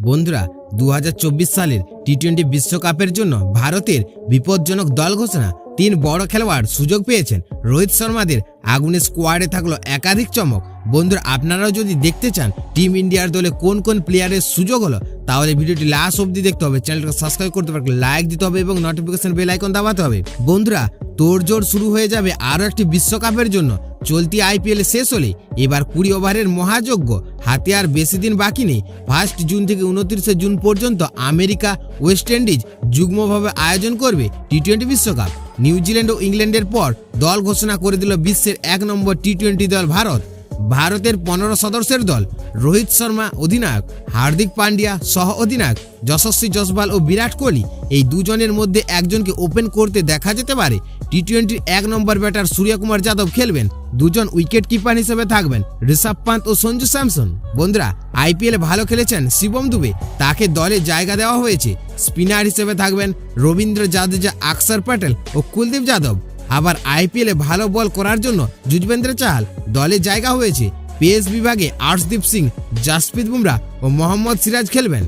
বন্ধুরা 2024 সালের টি-20 বিশ্বকাপের জন্য ভারতের বিপজ্জনক দল ঘোষণা। 3 বড় খেলোয়াড় সুযোগ পেয়েছেন। রোহিত শর্মাদের আগুনের স্কোয়াডে থাকলো একাধিক চমক। বন্ধুরা আপনারাও যদি দেখতে চান টিম ইন্ডিয়ার দলে কোন কোন প্লেয়ারের সুযোগ হলো, তাহলে ভিডিওটি লাস্ট অবধি দেখতে হবে। চ্যানেলটাকে সাবস্ক্রাইব করতে পারলে লাইক দিতে হবে এবং নোটিফিকেশন বেল আইকন দাবাতে হবে। বন্ধুরা তোড়জোড় শুরু হয়ে যাবে আরও একটি বিশ্বকাপের জন্য। চলতি আইপিএল শেষ হলে এবার 20 ওভারের মহাযজ্ঞ হাতে আর বেশি দিন বাকি নেই। 1 জুন থেকে 29 জুন পর্যন্ত আমেরিকা, ওয়েস্ট ইন্ডিজ যুগ্মভাবে আয়োজন করবে টি-20 বিশ্বকাপ। নিউজিল্যান্ড ও ইংল্যান্ডের পর দল ঘোষণা করে দিল বিশ্বের 1 নম্বর টি-20 দল ভারত। ভারতের 15 সদস্যের দল রোহিত শর্মা অধিনায়ক, হার্দিক পান্ডিয়া সহ অধিনায়ক, যশস্বী জসওয়াল ও বিরাট কোহলি এই দুজনের মধ্যে একজনকে ওপেন করতে দেখা যেতে পারে। টি-20 1 নম্বর ব্যাটার সূর্যকুমার যাদব খেলবেন। দুজন উইকেট কিপার হিসেবে থাকবেন ঋষভ পান্ত ও সঞ্জু স্যামসন। বন্ধুরা আইপিএলে ভালো খেলেছেন শিবম দুবে, তাকে দলে জায়গা দেওয়া হয়েছে। স্পিনার হিসেবে থাকবেন রবীন্দ্র জাদেজা, অক্ষর প্যাটেল ও কুলদীপ যাদব। আবার আইপিএলে ভালো বল করার জন্য যুজবেন্দ্র চাহাল দলে জায়গা হয়েছে। পেস বিভাগে আর্শদীপ সিং, জাসপ্রীত বুমরাহ ও মোহাম্মদ সিরাজ খেলবেন।